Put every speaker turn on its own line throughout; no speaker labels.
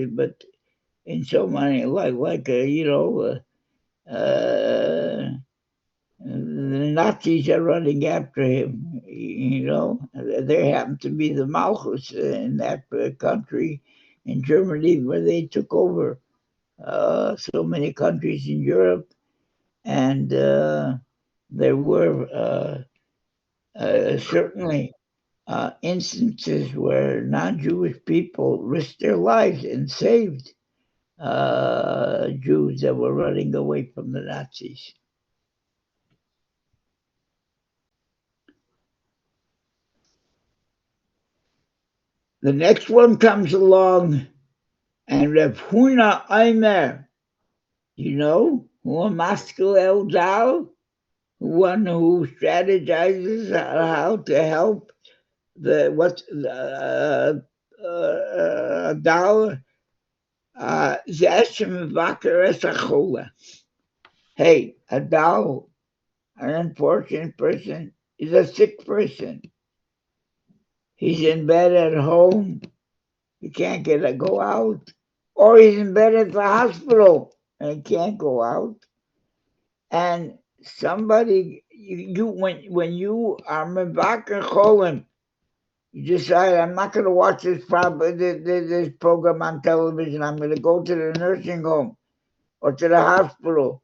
but in so many, the Nazis are running after him. There happened to be the Malchus in that country, in Germany, where they took over so many countries in Europe, and there were certainly instances where non-Jewish people risked their lives and saved Jews that were running away from the Nazis. The next one comes along, and Rav Huna Aimer, who Maskell El Dal, one who strategizes how to help Dal Zashem Vakar Esachola. Hey, a Dal, an unfortunate person, is a sick person. He's in bed at home. He can't go out. Or he's in bed at the hospital and he can't go out. And somebody, when you are Mevakar Cholim, you decide, I'm not going to watch this program on television. I'm going to go to the nursing home or to the hospital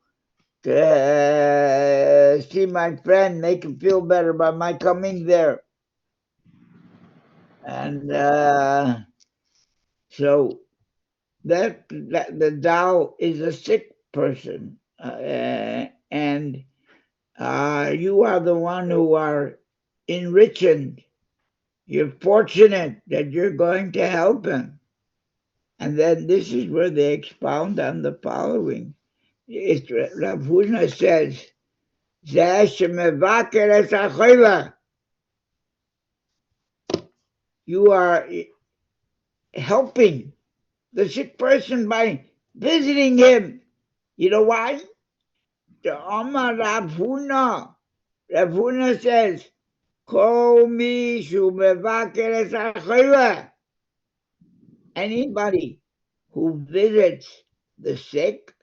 to see my friend, make him feel better by my coming there. And so that the Tao is a sick person, and you are the one who are enriching. You're fortunate that you're going to help him. And then this is where they expound on the following. Rav Huna says, you are helping the sick person by visiting him. You know why? The Amar Rav Huna. Rav Huna says, anybody who visits the sick,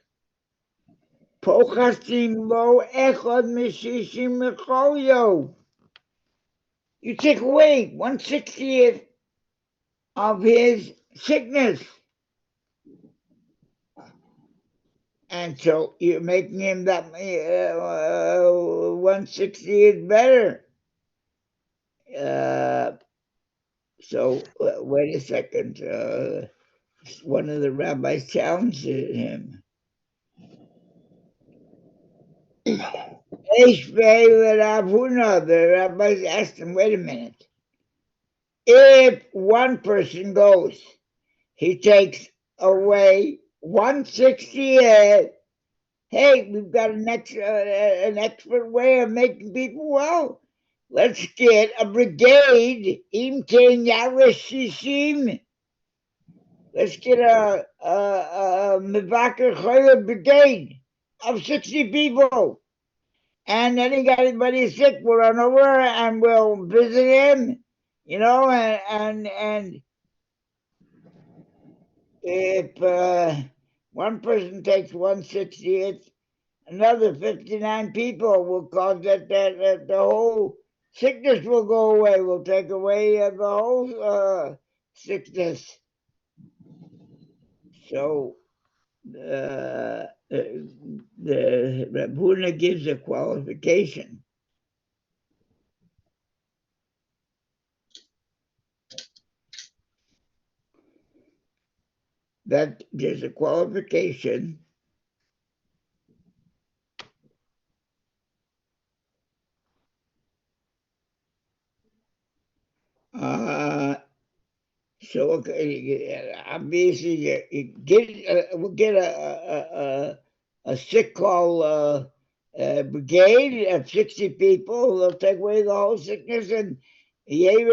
you take away 1/60th of his sickness. And so you're making him that 1/60th better. So wait a second. One of the rabbis challenges him. The rabbis asked him, wait a minute. If one person goes, he takes away 1/60th. Hey, we've got an expert way of making people well. Let's get a brigade. Let's get a Mevakar Cholim brigade of 60 people. And anybody sick, we'll run over and we'll visit him, and if one person takes 1/60th, another 59 people will cause that the whole sickness will go away. We'll take away the whole sickness. So the Reb Huna gives a qualification. That there's a qualification so obviously we'll get a sick call brigade of 60 people. They'll take away the whole sickness, and he'll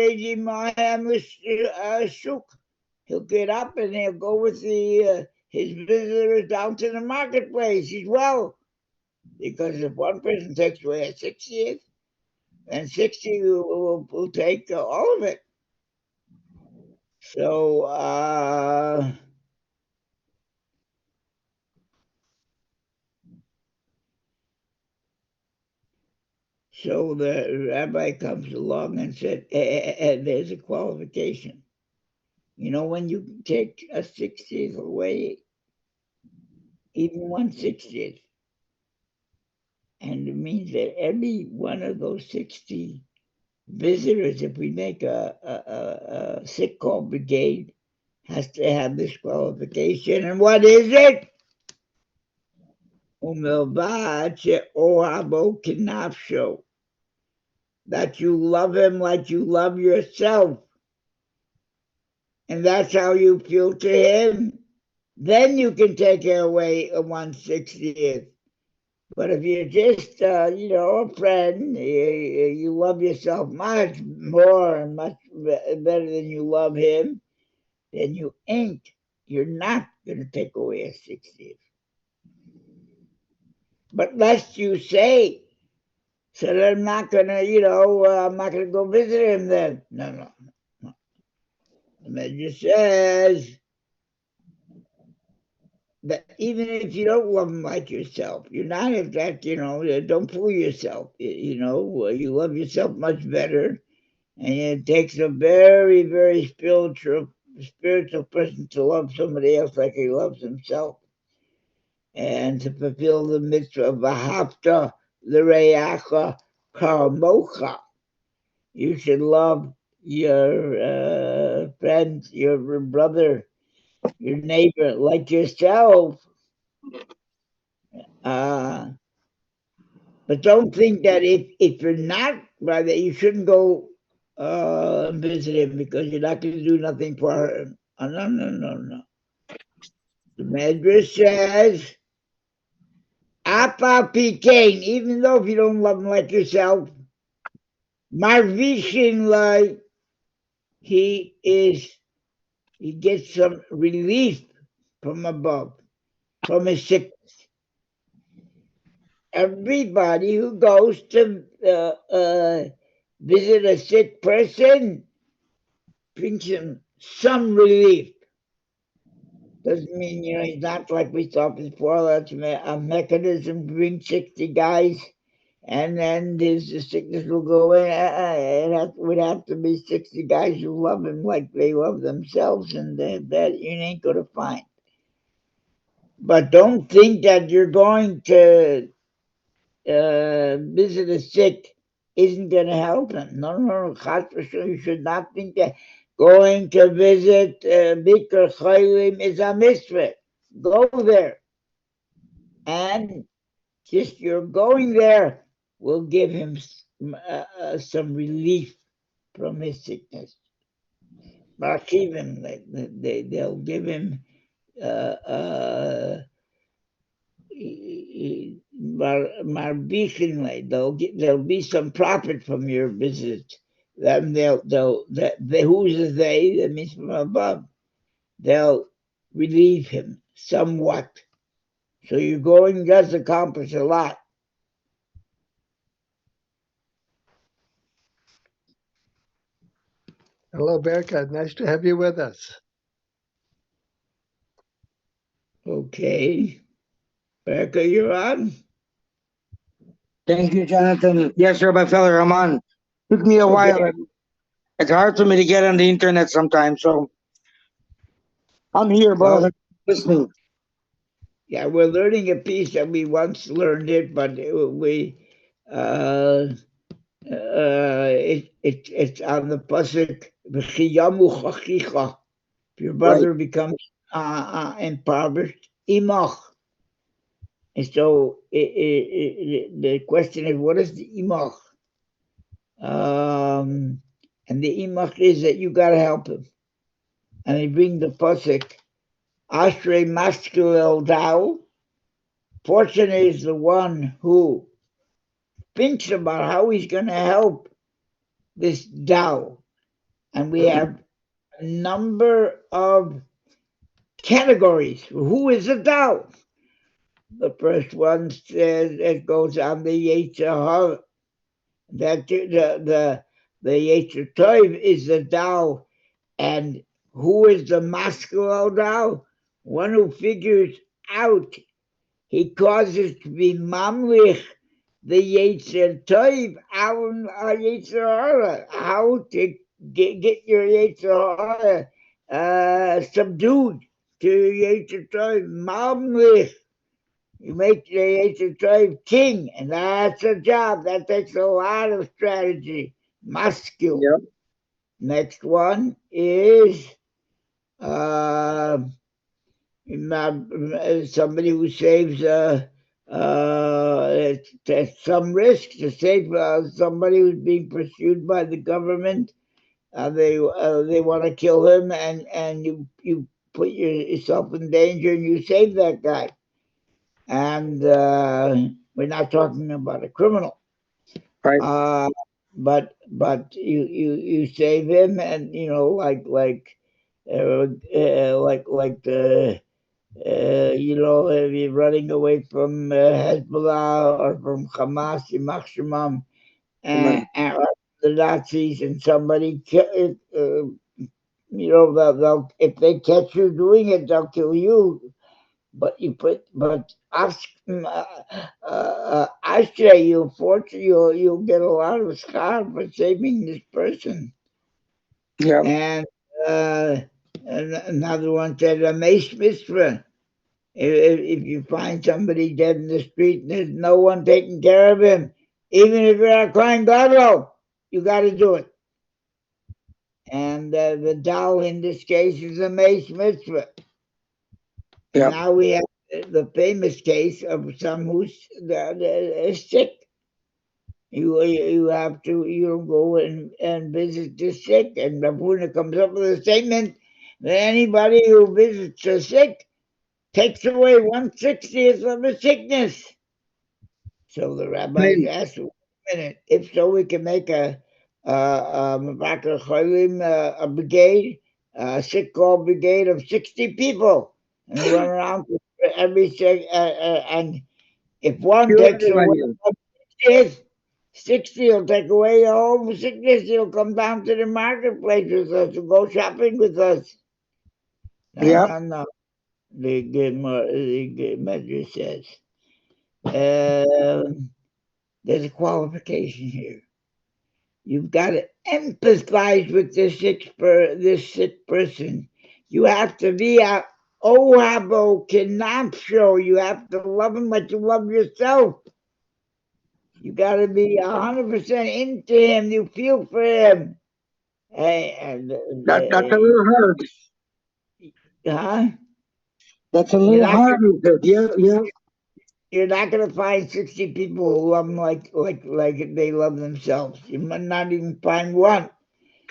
get up and he'll go with his visitors down to the marketplace. He's well, because if one person takes away a 60th, then 60 will take all of it. So So the rabbi comes along and said, there's a qualification. You know, when you take a 60th away, even 1/60th, and it means that every one of those 60 visitors, if we make a sick call brigade, has to have this qualification. And what is it? That you love him like you love yourself. And that's how you feel to him. Then you can take away a 1/60th. But if you're just, a friend, you love yourself much more and much better than you love him, then you're not going to take away a 60th. But lest you say, so that I'm not going to, I'm not going to go visit him then. No. The Midrash says that even if you don't love him like yourself, you're not in fact, don't fool yourself. You love yourself much better. And it takes a very, very spiritual person to love somebody else like he loves himself. And to fulfill the mitzvah of V'ahavta l'reacha kamocha. You should love your friend, your brother, your neighbor like yourself. But don't think that if you're not brother, you shouldn't go visit him because you're not going to do nothing for him. No. The Midrash says, Apa Pikain, even though if you don't love him like yourself, Marvishin like he gets some relief from above, from his sickness. Everybody who goes to visit a sick person brings him some relief. Doesn't mean, he's not like we thought before, that's a mechanism to bring 60 guys and then the sickness will go away. It would have to be 60 guys who love him like they love themselves, and that you ain't going to find. But don't think that you're going to visit a sick isn't going to help him. No. You should not think that going to visit Bikur Chaylim is a mitzvah. Go there. And just your going there will give him some relief from his sickness. Even they'll give him there'll be some profit from your visit. Then who's a they? That means from above. They'll relieve him somewhat. So your going does accomplish a lot.
Hello, Berka. Nice to have you with us.
Okay. Becca, you're on.
Thank you, Jonathan. Yes, Rabbi Feller, I'm on. Took me a while. It's hard for me to get on the internet sometimes, so I'm here, brother, listening.
Yeah, we're learning a piece that we once learned it, but it's on the pasuk. If your brother becomes impoverished, imach. And so the question is, what is the imach? And the imach is that you got to help him. And they bring the pasuk, Ashrei Maskil El Dao. Fortunate is the one who thinks about how he's going to help this Dao. And we have a number of categories. Who is a Dao? The first one says it goes on the Yetzirah, that the Yetzer Tov is the Tao, and who is the Maskil Tao? One who figures out. He causes to be mamlich the Yetzer Tov, Yetzer Hara, how to get your Yetzer Hara subdued to Yetzer Tov, Mamlich. You make the Yetzer Tov king, and that's a job. That takes a lot of strategy, muscle.
Yep.
Next one is somebody who saves at some risk to save somebody who's being pursued by the government. They want to kill him, and you put yourself in danger and you save that guy. And we're not talking about a criminal,
Right.
but you save him, and like the. If you're running away from Hezbollah or from Hamas, Yimach
Amen.
and the Nazis, and somebody, if they catch you doing it, they'll kill you. But Ashrei, you'll get a lot of scar for saving this person.
Yep.
And another one said, a mace mitzvah. If you find somebody dead in the street and there's no one taking care of him, even if you're a Kohen Gadol, you got to do it. And the doll in this case is a mace mitzvah. And
Yep.
now we have the famous case of some who's sick. You have to go and visit the sick, and Rabuna comes up with a statement that anybody who visits the sick takes away 1/60th of the sickness. So the rabbis asked, wait a minute, if so, we can make a brigade, a sick call brigade of 60 people, and run around to every sick, and if one
Cure
takes away
everybody.
60 will take away the whole sickness. He'll come down to the marketplace with us and go shopping with us.
Yep.
No. The Midrash says there's a qualification here. You've got to empathize with this sick person. You have to be a ohabo kenapsho. You have to love him like you love yourself. You got to be 100% into him. You feel for him. And
That's a little hard.
huh?
That's a
You're
little
not
hard. Yeah. Yeah.
you're not going to find 60 people who love them like they love themselves. You might not even find one.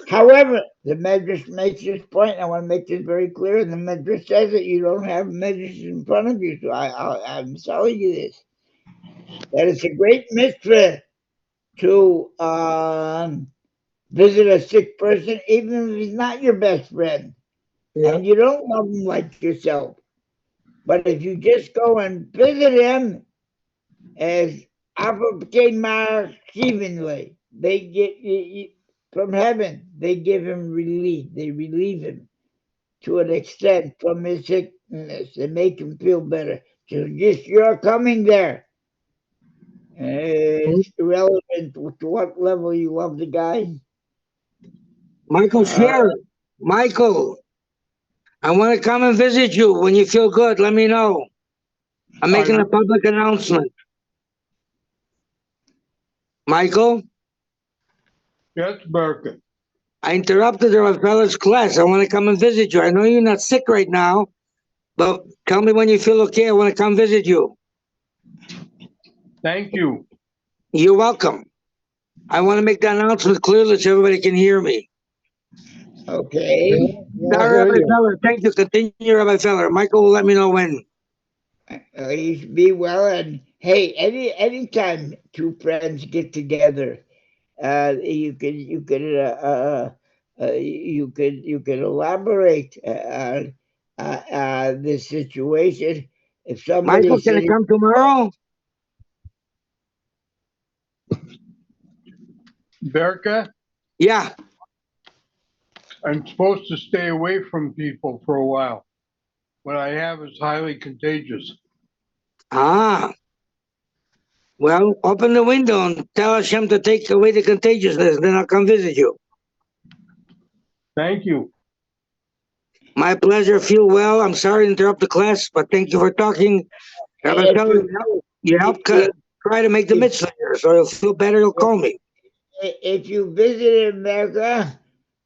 However, the Midrash makes this point. I want to make this very clear. The Midrash says that you don't have Midrash in front of you, so I'm telling you this. That it's a great mitzvah to visit a sick person, even if he's not your best friend,
Yeah.
and you don't love him like yourself. But if you just go and visit him, as evenly, they get from heaven. They give him relief. They relieve him to an extent from his sickness. They make him feel better. So just you're coming there. It's irrelevant to what level you love the guy.
Michael
Uh,
Shear. Michael, I want to come and visit you when you feel good. Let me know. I'm
Are
making a
you,
public announcement. Michael,
yes, Berkut.
I interrupted the Rabbi Feller's class. I want to come and visit you. I know you're not sick right now, but tell me when you feel okay. I want to come visit you.
Thank you.
You're welcome. I want to make the announcement clearly so everybody can hear me.
okay.
Yeah, I
Sorry,
hear
Rabbi
you.
Feller. Thank you. Continue, Rabbi Feller. Michael will let me know when.
You should be well. And hey, anytime two friends get together, you could elaborate this situation. If
Michael,
somebody's
can I
sitting,
come tomorrow?
Berka,
Yeah.
I'm supposed to stay away from people for a while. What I have is highly contagious.
Ah. Well, open the window and tell Hashem to take away the contagiousness, then I'll come visit you.
Thank you.
My pleasure. Feel well. I'm sorry to interrupt the class, but thank you for talking. Rabbi
If
Feller, you help
you
try to make the
if,
mitzvah here, so you'll feel better. You'll call me.
if you visit America,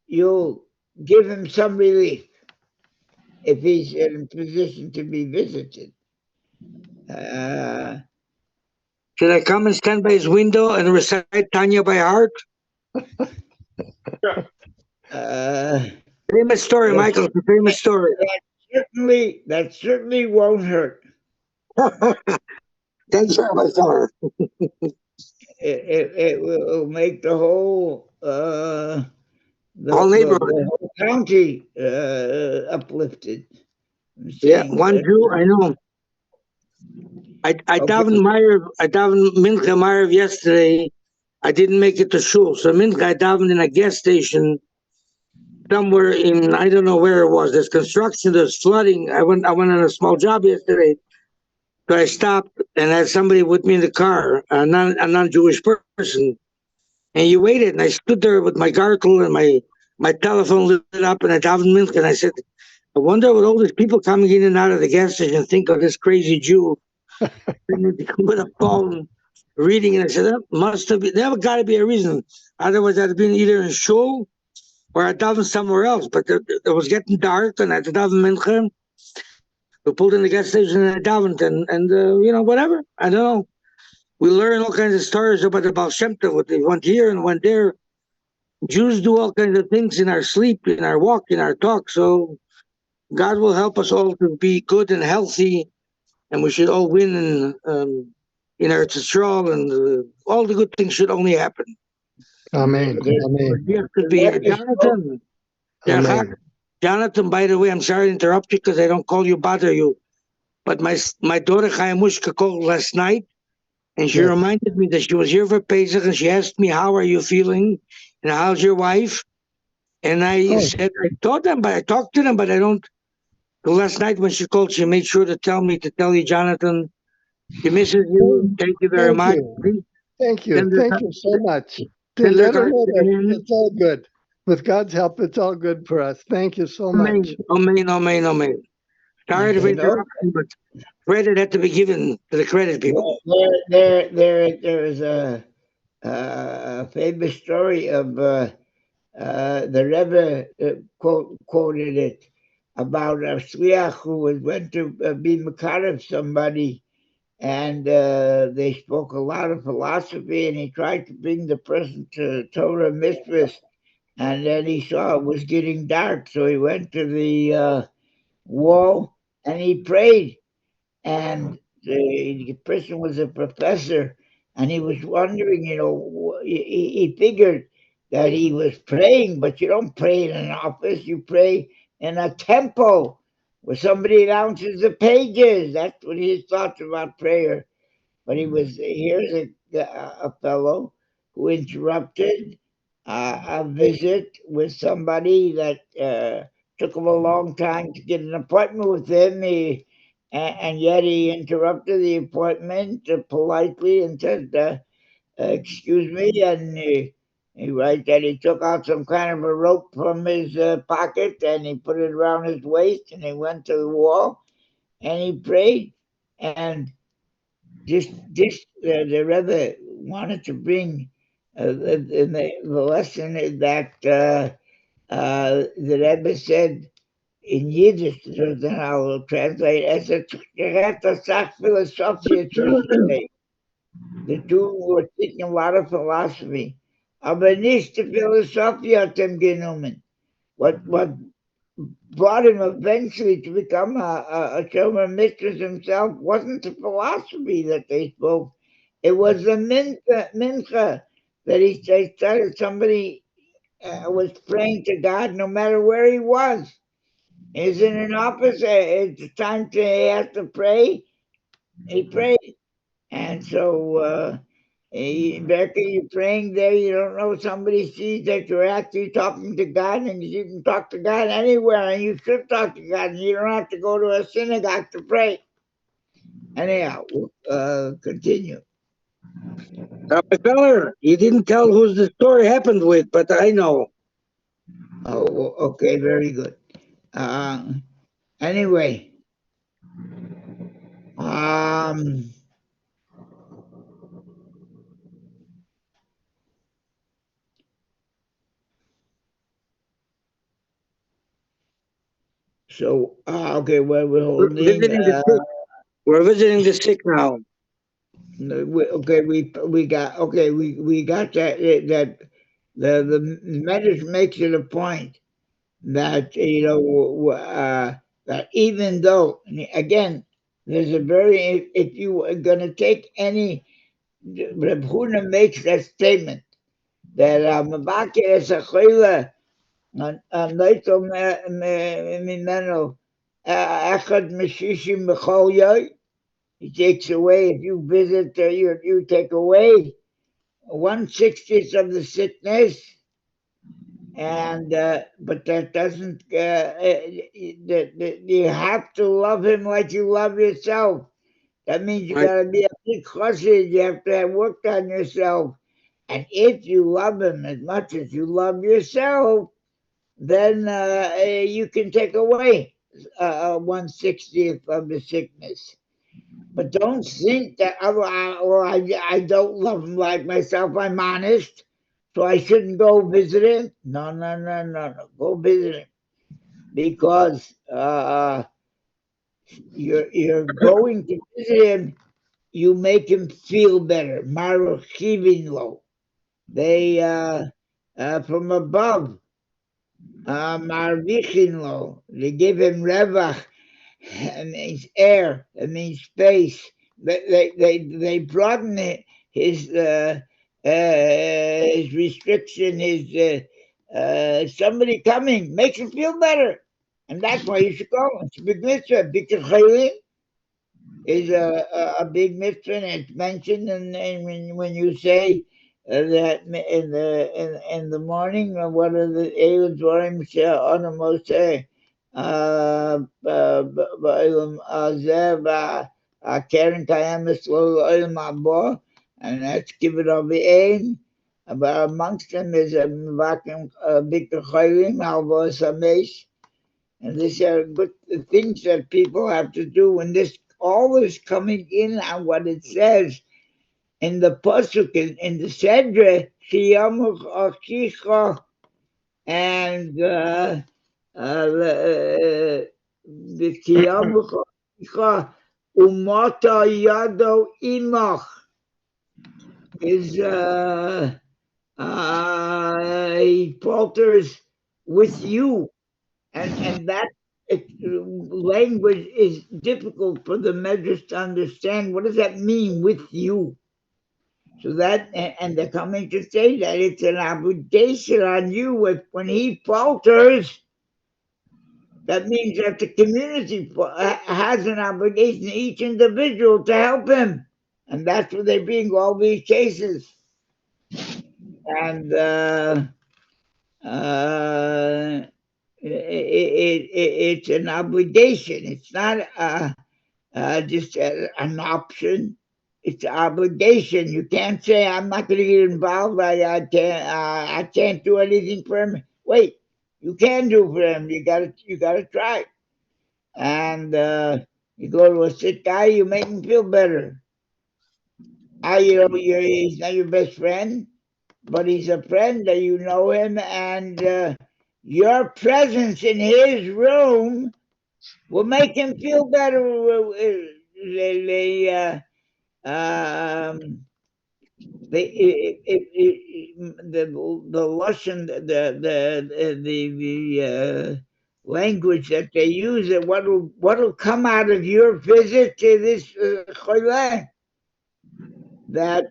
you'll give him some relief if he's in a position to be visited. Uh,
Should I come and stand by his window and recite Tanya by heart?
uh,
Famous story,
that,
Michael. It's a famous story.
that certainly won't hurt.
Thanks, Rabbi Feller.
It will make the whole
Whole neighborhood.
the whole county uplifted. I'm
Yeah,
saying
one Jew, I know. I
okay.
davened Mincha Maariv yesterday. I didn't make it to shul. So Mincha, I davened in a gas station somewhere in, I don't know where it was. There's construction, there's flooding. I went on a small job yesterday. So I stopped and had somebody with me in the car, a non-Jewish person. And you waited, and I stood there with my gargle and my telephone lit up, and I davened Mincha, and I said, I wonder what all these people coming in and out of the gas station think of this crazy Jew with a phone reading. And I said, that must have been, there got to be a reason. Otherwise, I'd have been either in shul or I'd daven somewhere else. But it was getting dark, and I had to daven Mincha. We pulled in the gas station, and I davened, and whatever. I don't know. We learn all kinds of stories about the Baal Shem Tov, what they went here and went there. Jews do all kinds of things in our sleep, in our walk, in our talk. So God will help us all to be good and healthy, and we should all win in our Yisrael, and all the good things should only happen.
Amen.
The
Amen.
Yes, could be
Rebbe spoke.
Jonathan.
Amen.
Jonathan, by the way, I'm sorry to interrupt you because I don't call you, bother you. But my daughter Chayamushka called last night, and she
Yes.
reminded me that she was here for Pesach, and she asked me, "How are you feeling? And how's your wife?" And I
Oh,
said, I talked to them, but I don't. Last night when she called, she made sure to tell you, Jonathan, she misses you.
thank
Thank you very
thank
much.
you.
Please
Thank you.
send her,
Thank you so much.
send her
Let her
guys
know that
in.
it's all good. With God's help, it's all good for us. Thank you so much.
Amen, amen, amen, amen. Sorry for
You know,
interrupting, but credit had to be given to the credit people.
there is a famous story of the Rebbe quoted it about a shliach who went to be mekarev somebody, and they spoke a lot of philosophy, and he tried to bring the person to Torah mitzvahs, and then he saw it was getting dark, so he went to the wall and he prayed, and the person was a professor, and he was wondering, he figured that he was praying, but you don't pray in an office, you pray in a temple where somebody announces the pages. That's what his thoughts about prayer. But here's a fellow who interrupted a visit with somebody that took him a long time to get an appointment with him. And yet he interrupted the appointment politely and said, "Excuse me," and he writes that he took out some kind of a rope from his pocket and he put it around his waist and he went to the wall and he prayed. And the Rebbe wanted to bring the lesson is that the Rebbe said in Yiddish, so then I'll translate as a Sach Philosophia zwischen zwei. The two were speaking a lot of philosophy. Aber nicht die Philosophie hat ihm genommen. What brought him eventually to become a Shomer mistress himself wasn't the philosophy that they spoke. It was the mincha that they started. Somebody was praying to God no matter where he was. He's in an office. It's time to he has to pray. He prayed, and so back you're praying there. You don't know somebody sees that you're actually talking to God, and you can talk to God anywhere, and you should talk to God, and you don't have to go to a synagogue to pray. Anyhow, we'll continue.
Rabbi Feller, you didn't tell who the story happened with, but I know.
Oh, okay, very good. Anyway, um, so okay, well, we're
We're
holding.
visiting the sick. We're visiting the sick now.
Okay, we got that the Midrash makes it a point that that even though again there's a very if you are going to take any Reb Huna makes that statement that Mabakir is a chayla on Leito Mimeno Echad Meshishim B'chol Yoy. He takes away if you visit you take away 1/60th of the sickness, and but that doesn't. You have to love him like you love yourself. That means you
Right.
got to be a big chassid. You have to have worked on yourself. And if you love him as much as you love yourself, then you can take away 1/60th of the sickness. But don't think that I don't love him like myself. I'm honest, so I shouldn't go visit him. No, no, no, no, no. Go visit him because you're going to visit him. You make him feel better. Maruchivin They from above. Marvichin They give him revach. It means air. It means space. They broaden his restriction. Somebody coming makes him feel better, and that's why you should go. It's a big mitzvah. Big is a big mitzvah, and it's mentioned. And when you say that in the morning, what are the Eilad Dvarim on Moshe? Ba'olam Azeh Karen Kayemes Lo Olam Haba, and that's given of the aim. But amongst them is a Mvakim Big Chayim Alva Samesh. And these are good things that people have to do. And this always coming in on what it says in the pasuk in the Sedre, Shiyamuch Achicha, and the Shiyamuch Achicha Umata Yado Imach is he falters with you. And that language is difficult for the Medrash to understand. What does that mean with you? So that, and they're coming to say that it's an obligation on you. If when he falters, that means that the community has an obligation, each individual, to help him. And that's what they bring all these cases. And uh, it's an obligation. It's not just an option. It's an obligation. You can't say I'm not going to get involved. I can't do anything for him. Wait, you can do for him. You gotta try. And you go to a sick guy, you make him feel better. He's not your best friend, but he's a friend that you know him, and your presence in his room will make him feel better. Um, the Russian the language that they use, what'll come out of your visit to this chole, that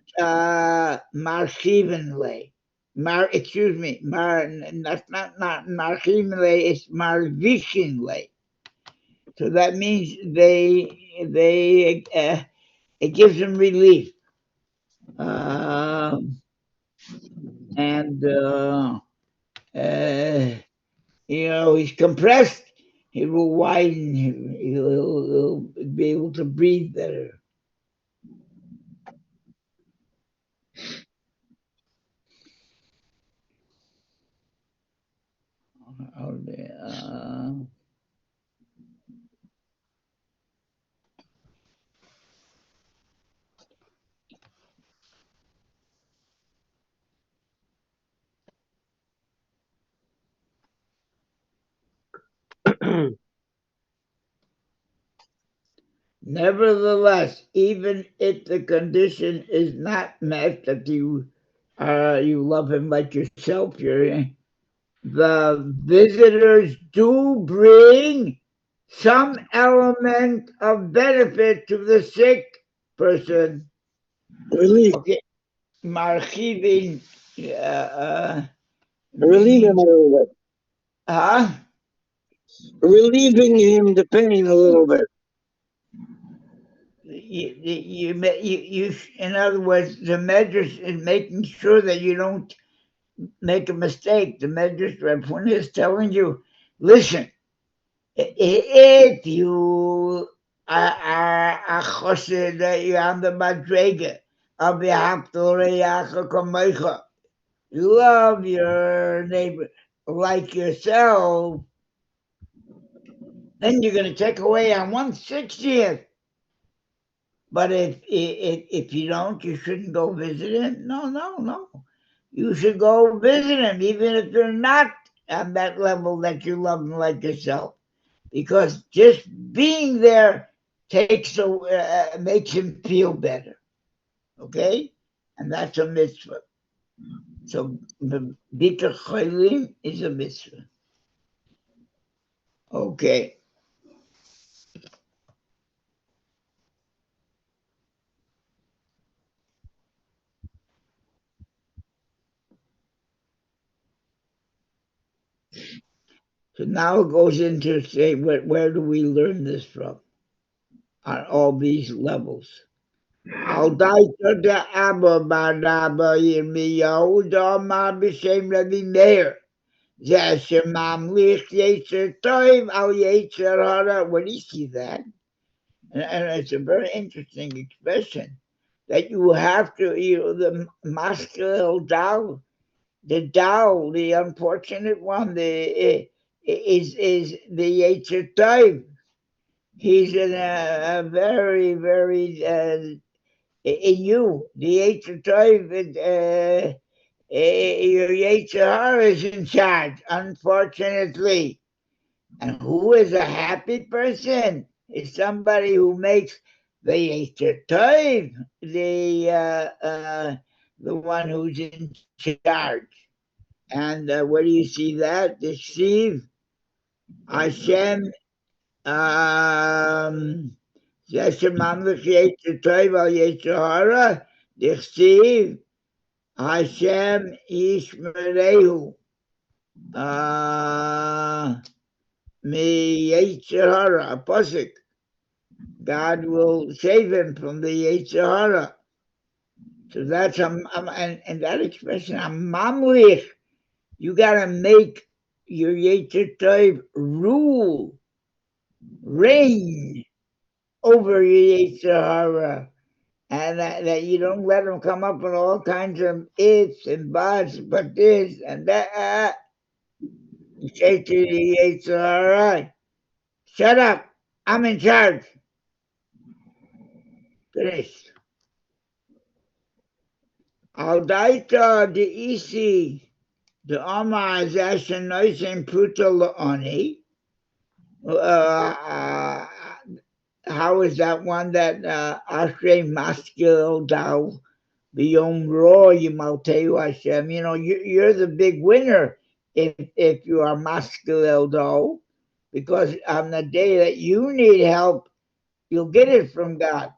marchivenle. Excuse me, that's not marchivenle, it's marvishinle. So that means they it gives them relief. Um, and uh, he's compressed. He will widen. He'll be able to breathe better. Nevertheless, even if the condition is not met that you love him like yourself, the visitors do bring some element of benefit to the sick person.
Relief.
Okay, marchivin
Relieve him
means
a little bit. Relieving him the pain a little bit.
in other words, the Midrash is making sure that you don't make a mistake. The Midrash Rabbi is telling you, listen, if you are a chosed that you're on the madrega of the you love your neighbor like yourself, then you're going to take away on 1/60th. But if you don't, you shouldn't go visit him. No. You should go visit him, even if you're not on that level that you love him like yourself. Because just being there makes him feel better. Okay? And that's a mitzvah. So the Bikkur Cholim is a mitzvah. Okay. So now it goes into say, where do we learn this from? On all these levels. Al daita de Abba Baraba Yirmiyahu Dama B'Shem Rabbi Meir. Zeh Mamlich Yetzer Tov Al Yetzer Hara. When you see that, and it's a very interesting expression, that you have to, the Maskil Dal, the unfortunate one, is the Yetzer Tov. He's in a very, very in you. The Yetzer Tov, your Yetzer Hara is in charge, unfortunately. And who is a happy person? Is somebody who makes the Yetzer Tov the one who's in charge. And where do you see that? The Shiv Hashem Yeshem Mamlech Yetzer Tov al Yetzer Hara Dichsiv Hashem Yishmerehu Mi Yetzer Hara, a pasuk. God will save him from the Yetzer Hara. So that's and that expression, a mamlich. You gotta make your Yetzer Tov rule, reign over your Yetzer Hara. And that you don't let them come up with all kinds of ifs and buts, but this and that. You say to the Yetzer Hara, shut up, I'm in charge. Finish. Al daita de isi the Omar Zashan Noisim Pruta Laoni. How is that one that Ashrei Maskil Dal Biyom Ro Yimalteu Hashem? You're the big winner if you are Maskil Eldal, because on the day that you need help, you'll get it from God.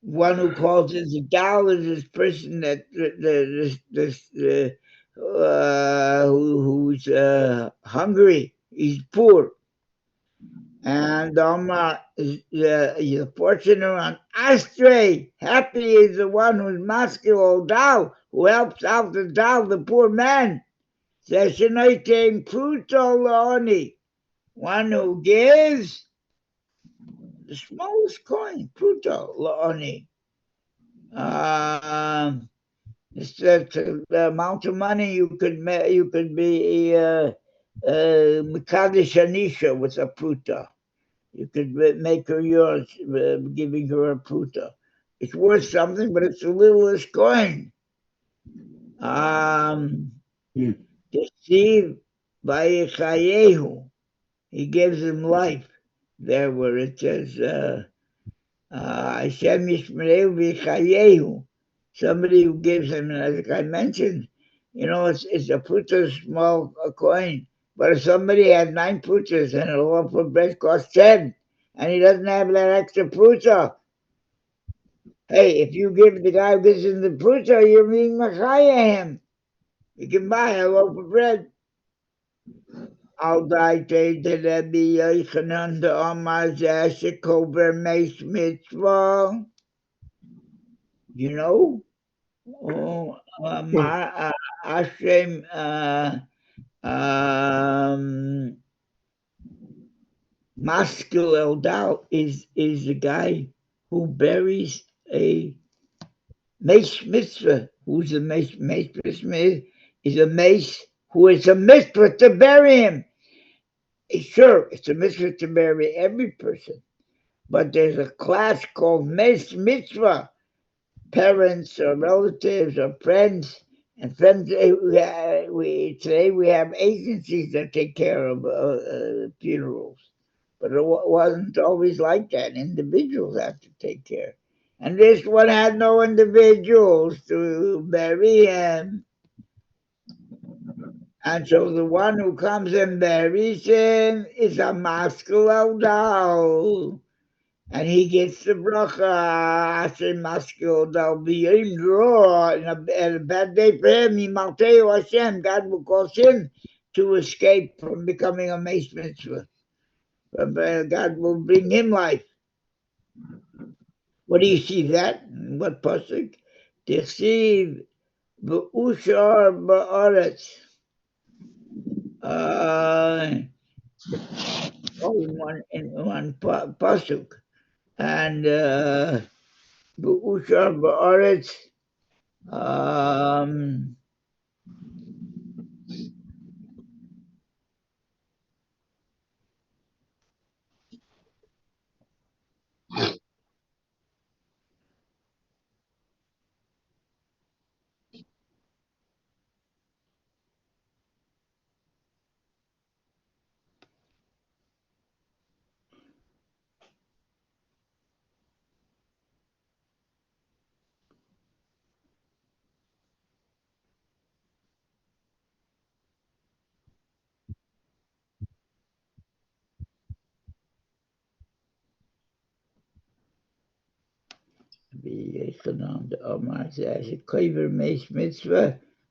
One who calls his gal is this person that who's hungry, he's poor, and the fortunate one, astray, happy is the one who's maskil dal, who helps out the poor man. Seshenoitem pruto laoni, one who gives the smallest coin, pruto laoni. It's the amount of money you could be Mekadesh Anisha with a pruta. You could make her yours, giving her a pruta. It's worth something, but it's the littlest coin. Deceived by Chayehu. He gives him life. There where it says, Hashem Yishmereu v'Chayehu. Somebody who gives him, and as I mentioned, it's a putah small coin. But if somebody has 9 putahs and a loaf of bread costs 10, and he doesn't have that extra putah, hey, if you give the guy who gives him the putah, you're being machaya him. You can buy a loaf of bread. Al daite de Rabbi Yochanan de Omar Zeh Kober Meis Mitzvah. You know? Hashem Maskil Eldal is the guy who buries a Meis Mitzvah. Who's a Meis Mitzvah? Is a Meis who is a mitzvah to bury him. Sure, it's a mitzvah to bury every person, but there's a class called Meis Mitzvah. Parents or relatives or friends. And friends, today we have agencies that take care of funerals. But it wasn't always like that. Individuals have to take care. And this one had no individuals to bury him. And so the one who comes and buries him is a maskul eldal. And he gets the bracha, Hashem maskil eldal b'yim draw. And a bad day for him, Yimalteu Hashem, God will cause him to escape from becoming a Meis Mitzvah. God will bring him life. What do you see that? What pasuk? Deceive b'ushar ba'aretz. In one pasuk. And b'ushar ba'aretz.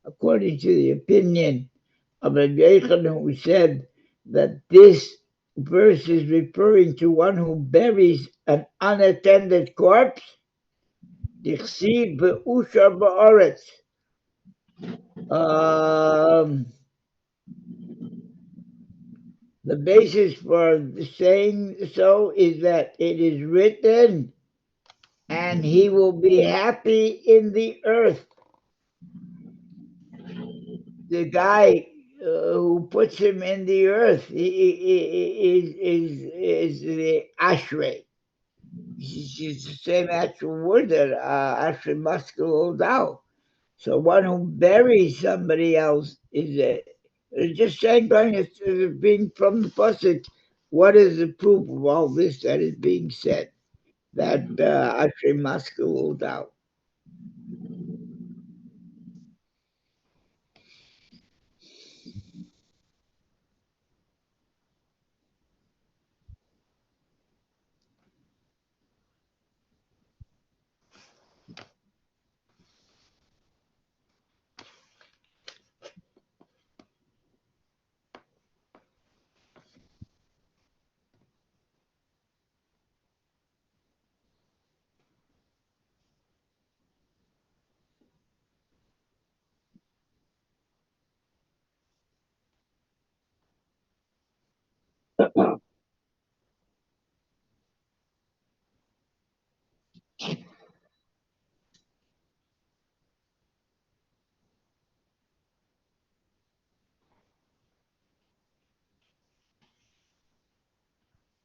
According to the opinion of Rabbi Yochanan, who said that this verse is referring to one who buries an unattended corpse. Dichsiv be'usha ba'aretz. The basis for saying so is that it is written, and he will be happy in the earth. The guy who puts him in the earth is the ashrei. It's the same actual word that ashrei maskil eldal. So one who buries somebody else is just saying, being from the pasuk. What is the proof of all this that is being said? That ashrei maskil eldal.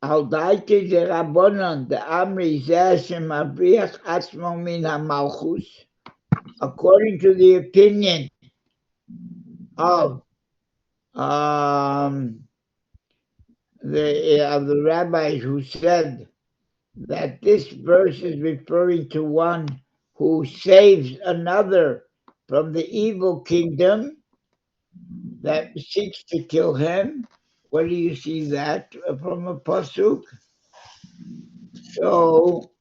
Al daite de Rabbanon, the Amri zeh shemabriach atzmo min hamalchus. According to the opinion of um, the rabbis who said that this verse is referring to one who saves another from the evil kingdom that seeks to kill him. Where do you see that from a pasuk? So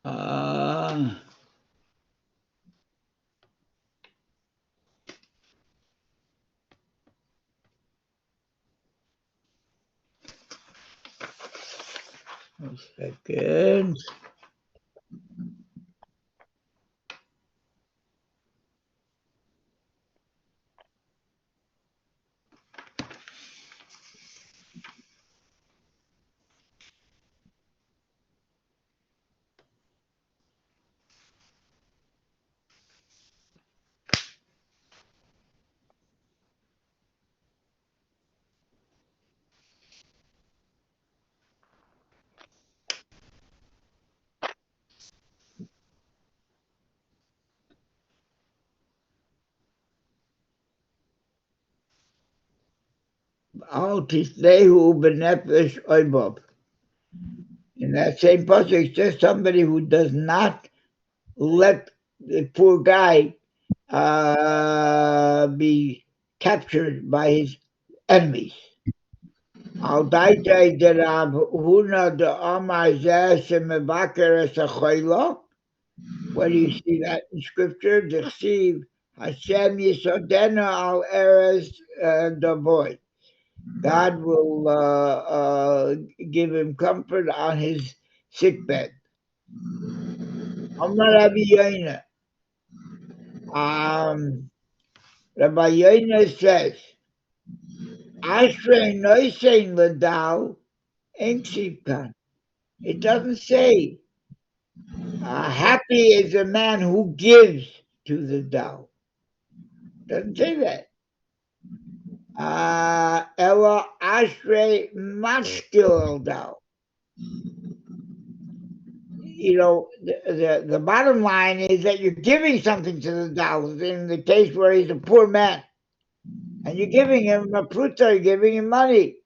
uh, one second. Al tislehu benefesh oibov. In that same pasuk, it says somebody who does not let the poor guy be captured by his enemies. Al daitei de Rav Huna de Amar zeh shemevaker es hachoilo. Where do you see that in scripture? D'chsiv Hashem yisodenu al eres davoy. God will give him comfort on his sickbed. Amar Rabbi Yoina. Rabbi Yoina says, Ashrei noisein ladal ain't shivkan. It doesn't say, happy is a man who gives to the Tao. Doesn't say that. Ella Ashrei Maskil Tao. You know, the bottom line is that you're giving something to the Tao. In the case where he's a poor man, and you're giving him a pruta, you're giving him money.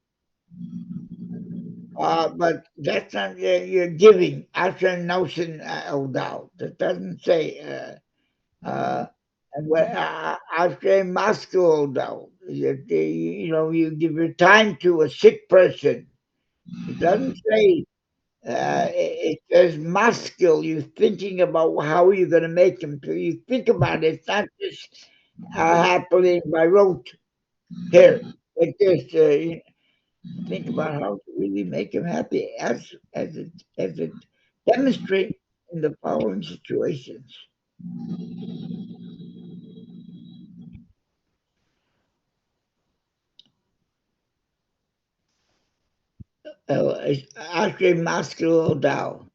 But that's not you're giving. Asher notion Dao. That doesn't say. And what Asher Maskil Dao. You know, you give your time to a sick person. It doesn't say. It says maskil. You're thinking about how you're going to make him. So you think about it. It's not just happening by rote here. Like this. Think about how to really make him happy, as it demonstrates in the following situations. Ashrei maskil Dao.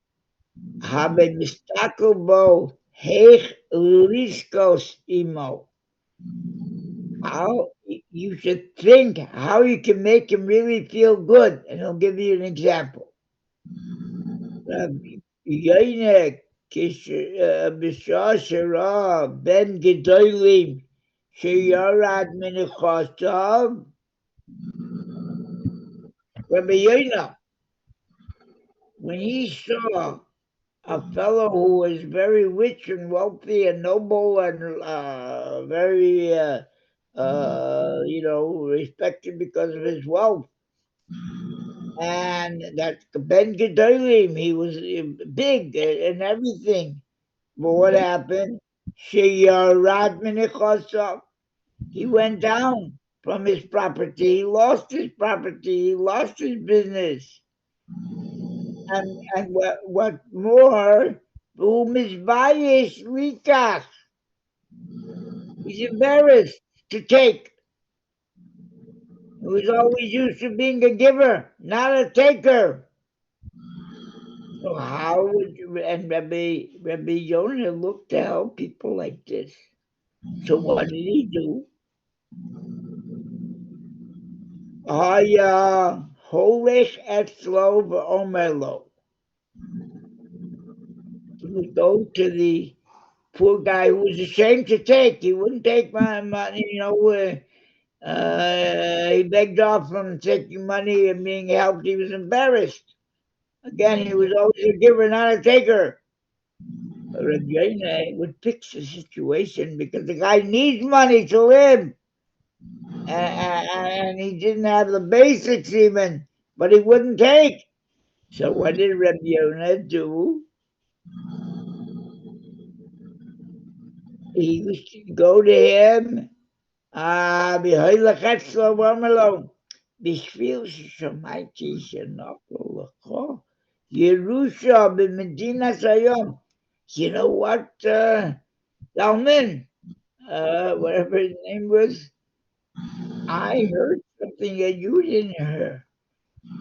Habe mistakel bo heich liskos imo. How you should think how you can make him really feel good, and he'll give you an example. Yoine b'shah shera ben gedolim sheyarad minichasav. Rabbi Yoina, when he saw a fellow who was very rich and wealthy and noble and very, respected because of his wealth, and that Ben Gedolim, he was big and everything. But what happened? Sheyarad minichasav. He went down from his property. He lost his property. He lost his business. And what more? Umizbayish likach. He's embarrassed to take. He was always used to being a giver, not a taker. So how would you, and Rabbi Yonah looked to help people like this. So what did he do? Haya holish etzlo v'omer lo. He would go to the poor guy who was ashamed to take. He wouldn't take my money, he begged off from taking money and being helped. He was embarrassed. Again, he was always a giver, not a taker. But Rabbi Yonah would fix the situation because the guy needs money to live. And he didn't have the basics even, but he wouldn't take. So what did Rabbi Yonah do? He used to go to him, בשביל ששמעתי שנפל לך ירושה במדינת היום. You know what, Dalman, whatever his name was, I heard something that you didn't hear.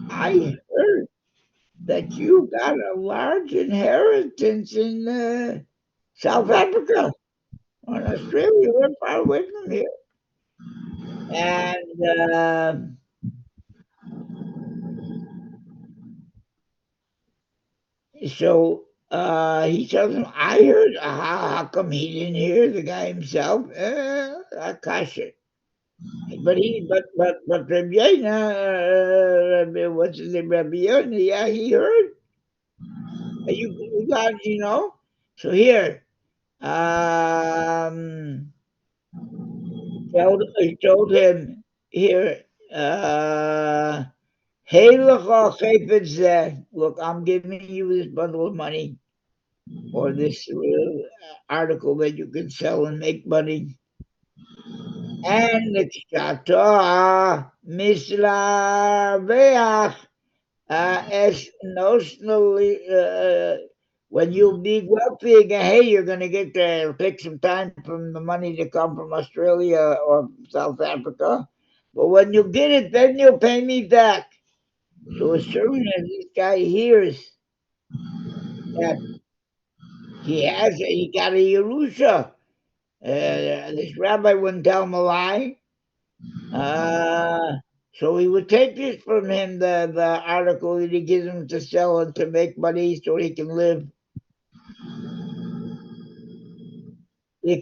I heard that you got a large inheritance in South Africa or in Australia. We're far away from here. And so he tells him, I heard, how come he didn't hear the guy himself? Akasha. But Rabbi Yonah, what's his name, Rabbi Yonah, yeah, he heard. You got, So here, he told him here, hey, look, I'm giving you this bundle of money or this article that you can sell and make money. And when you be wealthy again, hey, you're going to get to take some time from the money to come from Australia or South Africa. But when you get it, then you'll pay me back. So as soon as this guy hears that he got a Yerusha, this rabbi wouldn't tell him a lie. So he would take this from him, the article that he gives him to sell and to make money so he can live. You'll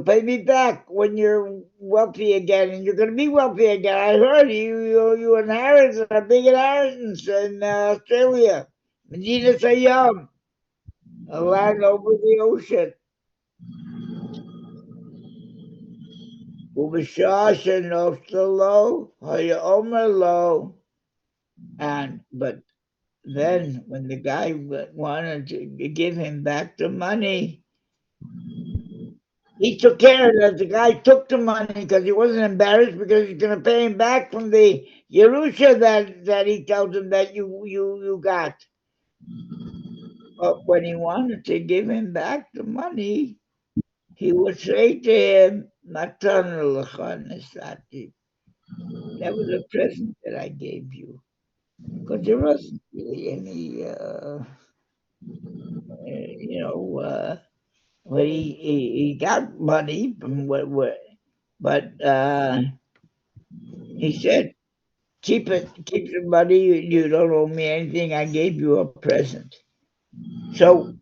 pay me back when you're wealthy again, and you're going to be wealthy again. I heard you inherited a big inheritance in Australia, Medina Sayyam, a land over the ocean. But then when the guy wanted to give him back the money, he took care that the guy took the money because he wasn't embarrassed because he's going to pay him back from the Yerusha that he tells him that you got. But when he wanted to give him back the money, he would say to him, Matan Nesati. That was a present that I gave you. Because there wasn't really any, well, he got money from what but he said, keep the money. You don't owe me anything. I gave you a present. So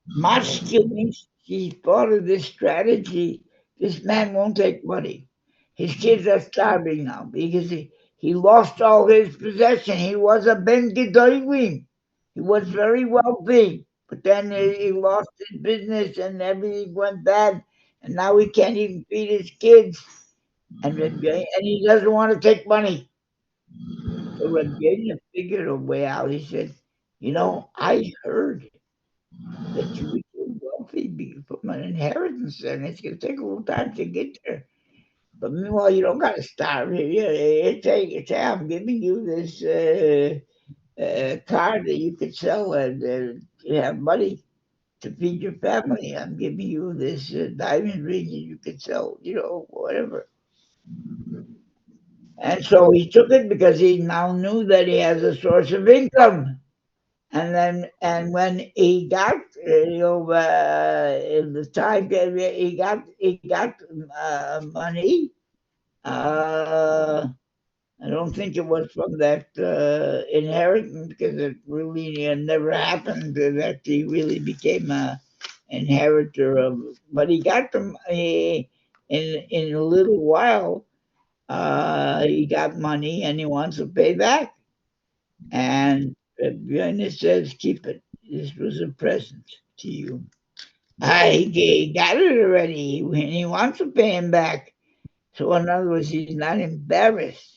masculines, he thought of this strategy. This man won't take money. His kids are starving now because he lost all his possession. He was a Ben Gedolim. He was very wealthy, but then he lost his business and everything went bad, and now he can't even feed his kids. And he doesn't want to take money. So Rabbi figured a way out. He said, I heard that you became wealthy from an inheritance, and it's going to take a little time to get there. But meanwhile, you don't got to starve here. I'm giving you this card that you could sell and you have money to feed your family. I'm giving you this diamond ring and you can sell, whatever. And so he took it because he now knew that he has a source of income. And when he got, in the time he got money. I don't think it was from that inheritance because it really never happened that he really became a inheritor of. But he got them in a little while. He got money and he wants to pay back. And Björn says, "Keep it. This was a present to you." He got it already, and he wants to pay him back. So in other words, he's not embarrassed.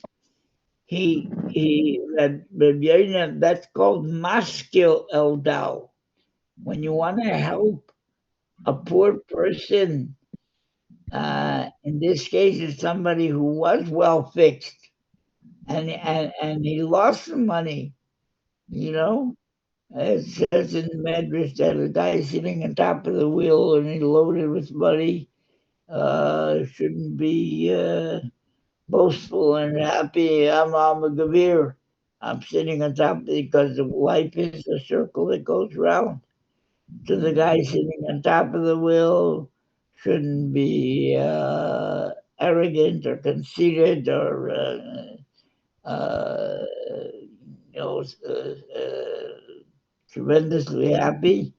That's called maskil eldao. When you want to help a poor person, in this case, it's somebody who was well fixed, and he lost some money. You know, it says in the Midrash that a guy sitting on top of the wheel and he loaded with money shouldn't be boastful and happy. I'm a Gavir. I'm sitting on top because life is a circle that goes round. So the guy sitting on top of the wheel shouldn't be arrogant or conceited or uh, you know, tremendously happy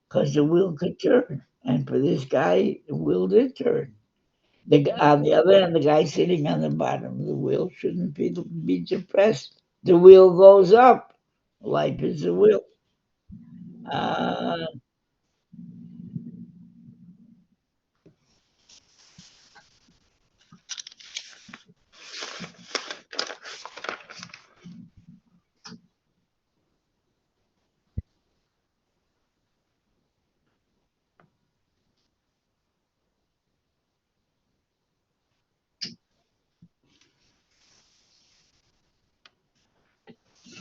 because the wheel could turn. And for this guy, the wheel did turn. On the other hand, the guy sitting on the bottom of the wheel shouldn't be depressed. The wheel goes up. Life is a wheel. Uh,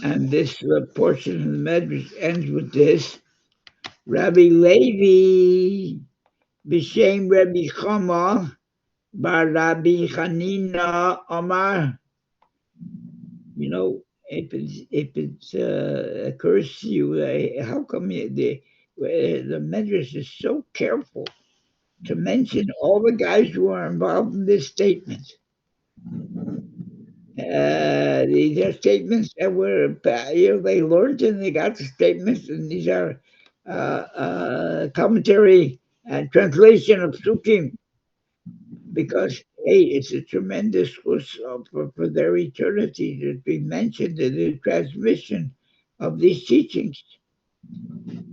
and this portion of the Midrash ends with this. Rabbi Levi, B'Shem Rabbi Chama, Bar Rabbi Chanina Omar. If it occurs to you, how come the Midrash is so careful to mention all the guys who are involved in this statement? These are statements that were, they learned and they got the statements, and these are commentary and translation of Sukkim, because, hey, it's a tremendous for their eternity to be mentioned in the transmission of these teachings.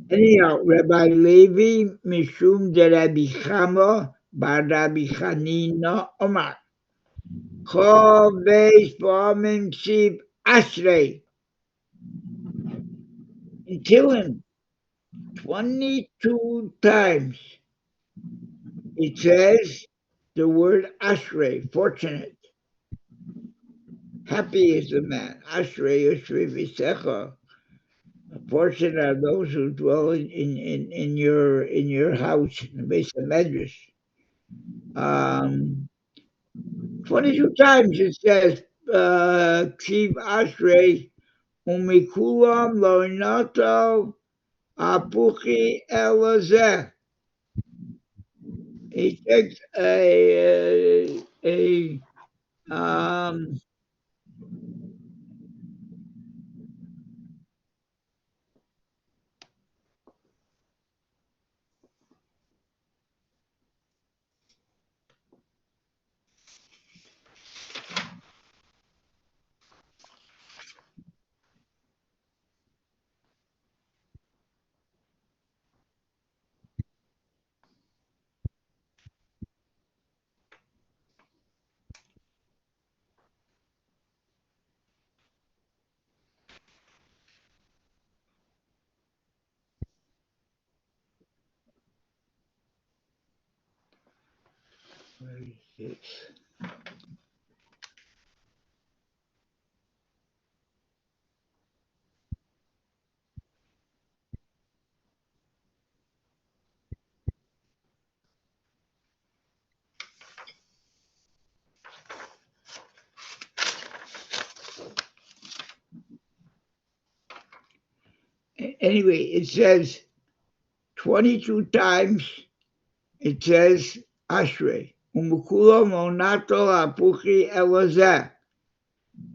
Anyhow, Rabbi Levi Mishum de Rabbi Chama bar Rabbi Chanina Omar. Chol beis b'amim ksiv ashrei. In Tehillim, 22 times it says the word ashrei, fortunate. Happy is the man. Ashrei Yoshrei V'secha. Fortunate are those who dwell in your house, in the base of Medrash. 22 times it says, Ksiv Ashrei, Umikulam Lo Nato Apuchi Elazeh. He takes a where is it? anyway, it says 22 times, it says Ashrei. Umukulo monato apuchi elazeh.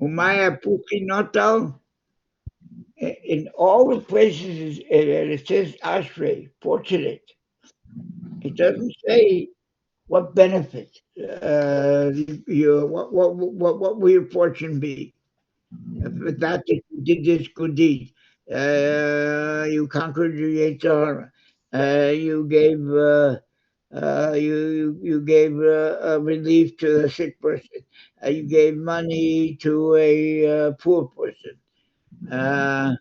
Umaya apuchi notal. In all the places it says Ashrei, fortunate. It doesn't say what benefit what will your fortune be if that you did this good deed. You conquered your Yetzirah. You gave you gave relief to a sick person. You gave money to a poor person. Uh,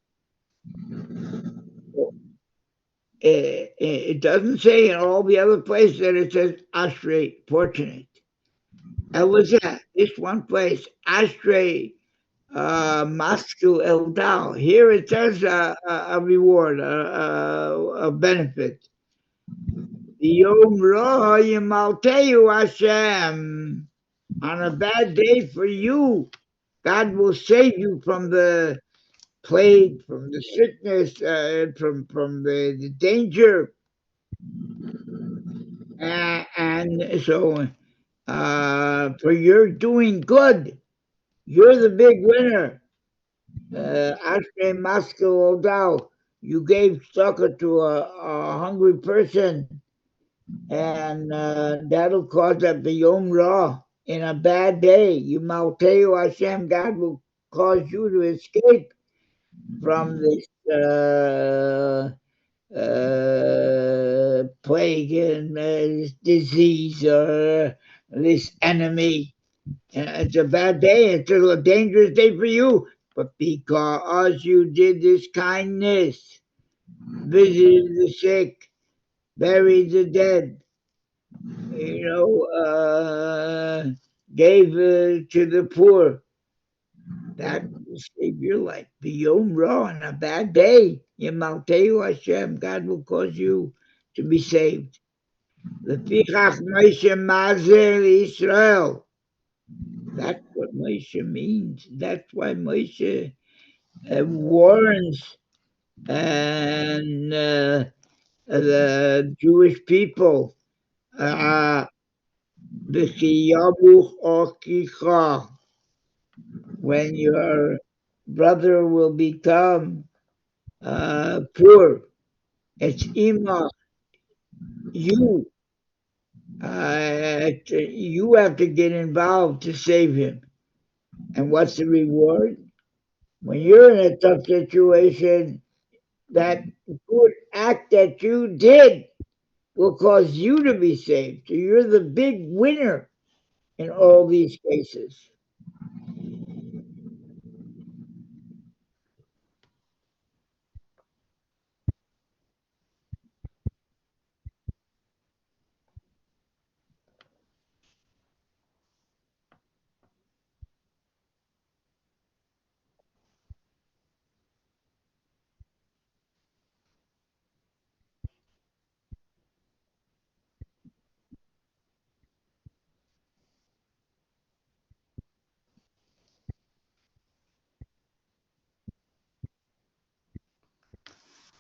it doesn't say in all the other places that it says Ashrei, fortunate. Elazeh, this one place, Ashrei, Masku Eldal. Here it says a reward, a benefit. Yom Ra Yamalteu Hashem. On a bad day for you, God will save you from the plague, from the sickness, from the danger. And so, for your doing good, you're the big winner. Ashrei Maskell Odal, you gave succor to a hungry person, and that'll cause that the Yom Ra in a bad day. You Malteo Hashem, God will cause you to escape from this plague and this disease or this enemy. It's a bad day. It's a dangerous day for you. But because you did this kindness, visited the sick, buried the dead, gave to the poor, that will save your life. Biyom Ra on a bad day, Yamalteu Hashem, God will cause you to be saved. Lefichach Moshe Mazel Israel. That's what Moshe means. That's why Moshe warns and the Jewish people, "V'chiyabuch okicha," when your brother will become poor, it's ima, you. You have to get involved to save him. And what's the reward? When you're in a tough situation, that good act that you did will cause you to be saved. So you're the big winner in all these cases.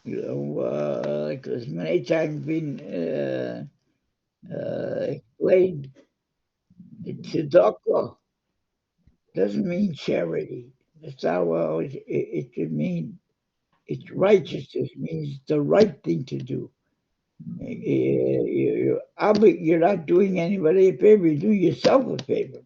Like there's many times been explained, tzedakah doesn't mean charity. That's how it should mean. It's righteousness, means the right thing to do. You're not doing anybody a favor, you're doing yourself a favor.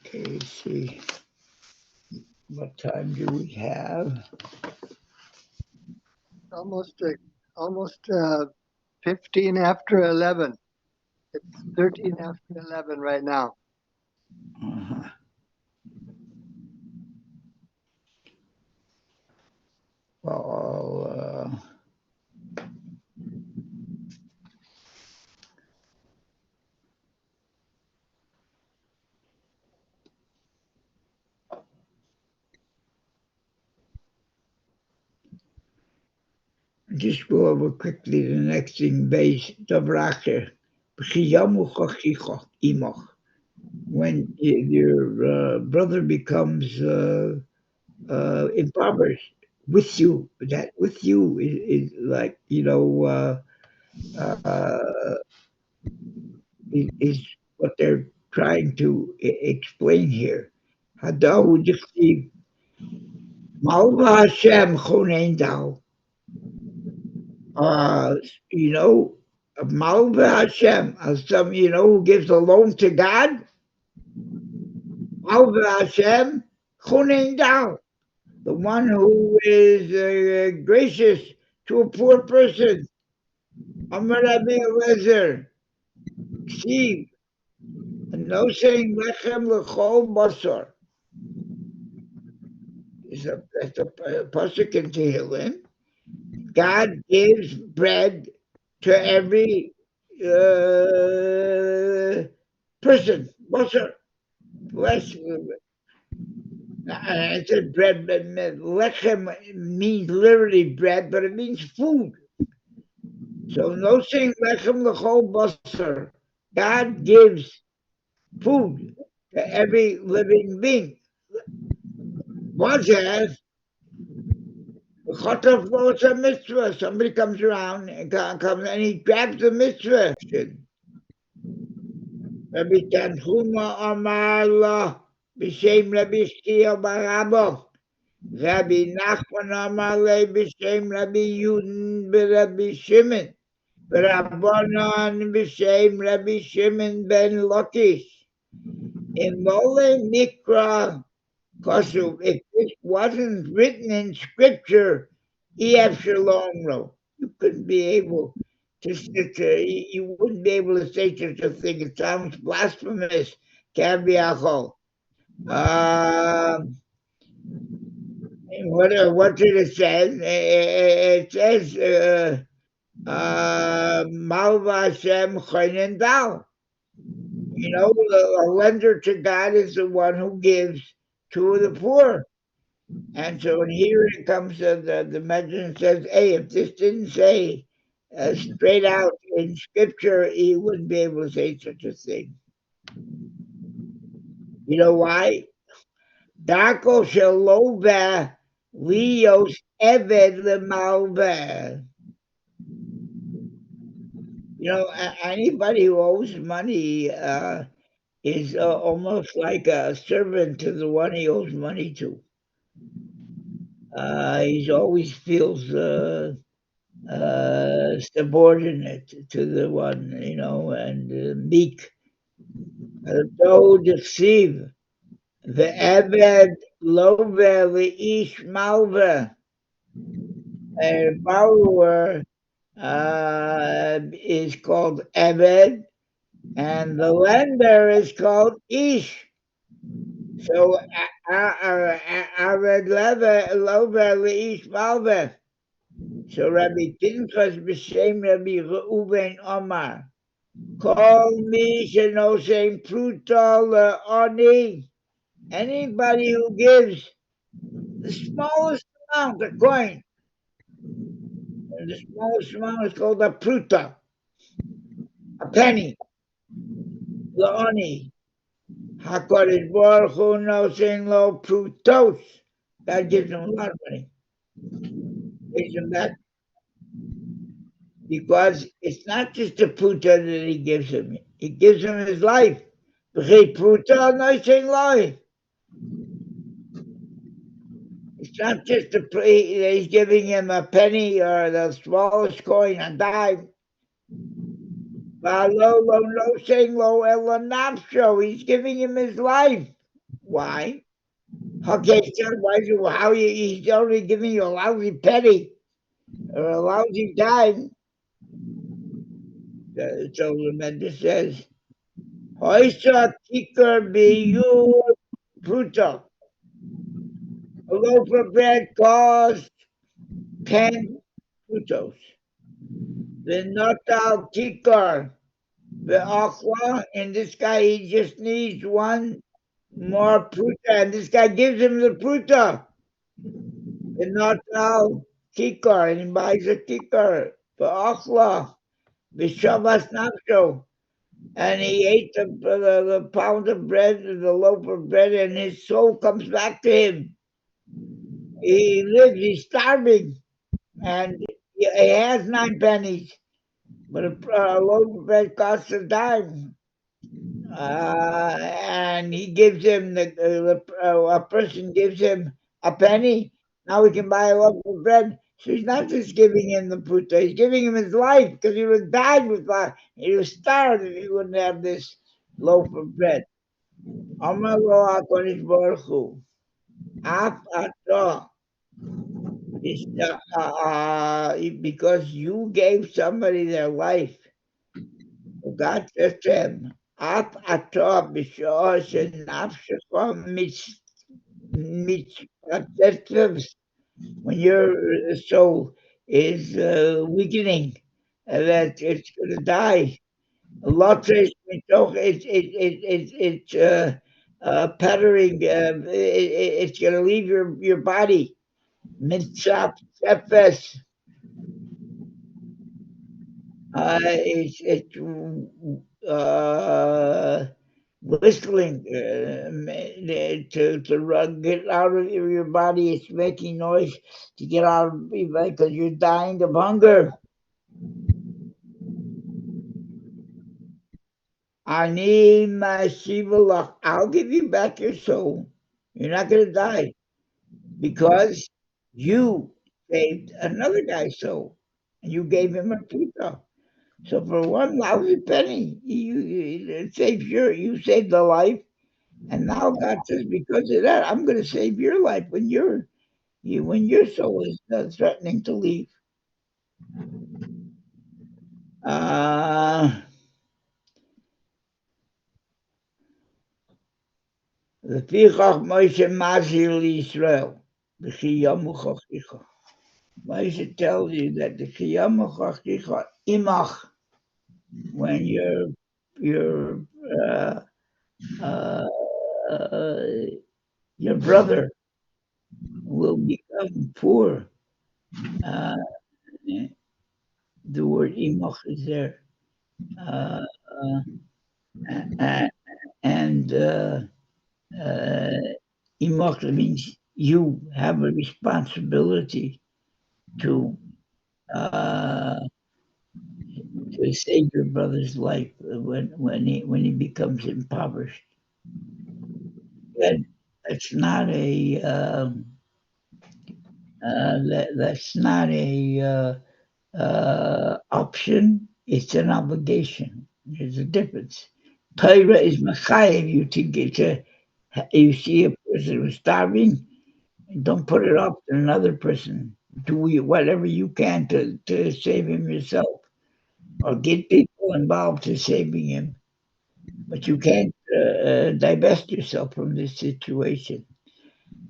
Okay, let's see. What time do we have?
Almost 15 after 11. It's 13 after 11 right now.
Uh-huh. Well, just go over quickly the next thing, base Dobracher. When your brother becomes impoverished with you, that with you is like, is what they're trying to explain here. Hadahu diktiv Malva Hashem chonein dao. Uh, you know, Malva Hashem, some, who gives a loan to God. Malva Hashem chonein dao. The one who is gracious to a poor person. Amar Rabbi Eliezer, Ksiv, no saying lechem lechol basar. That's a pasuk in Tehillim. God gives bread to every person. Basar, flesh. I said bread, but lechem means literally bread, but it means food. So no saying lechem lechol basar. God gives food to every living being. Moses, Chotav loves a mitzvah. Somebody comes around and comes and he grabs the mitzvah. Rabbi Tanchuma Amar La B'Shem Rabbi Shkiel Barabo. Rabbi Nachman Amar Le B'Shem Rabbi Yudin B'Rabbi Shimon. Rabbanan B'Shem Rabbi Shimon ben Lakish. In Mole Mikra Kosov, if this wasn't written in scripture, E.F. Shalom wrote, you couldn't be able to you wouldn't be able to say such a thing. It sounds blasphemous. Kaviachol. What did it say? It says, Malva Hashem Choinen Dal. A lender to God is the one who gives to the poor. And so here it comes, the Medrash says, hey, if this didn't say straight out in scripture, he wouldn't be able to say such a thing. You know why? Darko shalova lios eved lemalva. Anybody who owes money is almost like a servant to the one he owes money to. He always feels subordinate to the one, and meek. Though deceive the Eved Love Ish Malva, a borrower is called Eved, and the lender is called Ish. So Aved Love Ish Malva. So Rabbi Pinchas b'Shem Rabbi Reuven Omar, call me Shenosem Pruta Le'oni. Anybody who gives the smallest amount, a coin, and the smallest amount is called a pruta, a penny. Le'oni. HaKadosh Baruch Hu Nosem Lo Prutos. God gives him a lot of money. Gives him that. Because it's not just a pruta that he gives him his life. It's not just he's giving him a penny or the smallest coin, a dime. He's giving him his life. why? Okay, so how he's only giving you a lousy penny or a lousy dime. So the Midrash says, Hoisha kikar biyu pruta. A loaf of bread costs 10 prutos. The notal kikar, the aqua, and this guy, he just needs one more pruta, and this guy gives him the pruta. The notal kikar, and he buys a kikar, the aqua, the shavas nafsho. And he ate the pound of bread, the loaf of bread, and his soul comes back to him. He lives, he's starving, and he has 9 pennies, but a loaf of bread costs a dime. And he gives him, a person gives him a penny. Now he can buy a loaf of bread. So he's not just giving him the puta, he's giving him his life because he would have died without, he was starved if he wouldn't have this loaf of bread. Amar lo HaKadosh Baruch Hu, Af Atah, because you gave somebody their life. God says to him, Af Atah B'Shah Shenafshecha Mitzvah, when your soul is weakening, and that it's going to die. Lotus it's pattering. It's going to leave your body. Mitzap Sefes. It's whistling to run, get out of your body. It's making noise to get out of because you're dying of hunger. Ani Mashivalach, I'll give you back your soul. You're not going to die because you saved another guy's soul and you gave him a pita. So for one lousy penny, you saved the life, and now God says, because of that, I'm going to save your life when when your soul is threatening to leave. Lefichach Moshe Mazil Israel, B'chiyamu Chochicha. Moshe tells you that the Chiyamu Chochicha Imach, when uh, uh, your brother will become poor. Uh, the word Imach is there. Uh, and Imach means you have a responsibility to save your brother's life when he becomes impoverished. That's not a that's not a option. It's an obligation. There's a difference. Torah is mechayev you to get to. You see a person who's starving, don't put it off to another person. Do whatever you can to save him yourself, or get people involved to saving him. But you can't divest yourself from this situation.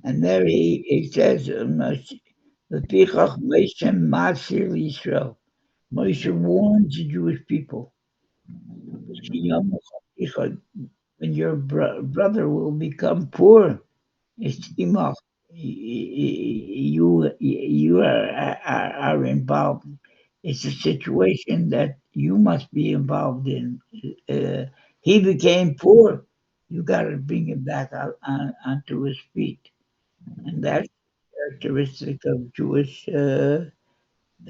And there he says, the Pichach Moshe Masir Israel. Moshe warns the Jewish people. When your brother will become poor, it's imach. You are involved. It's a situation that you must be involved in. He became poor. You got to bring him back onto his feet, and that's characteristic of Jewish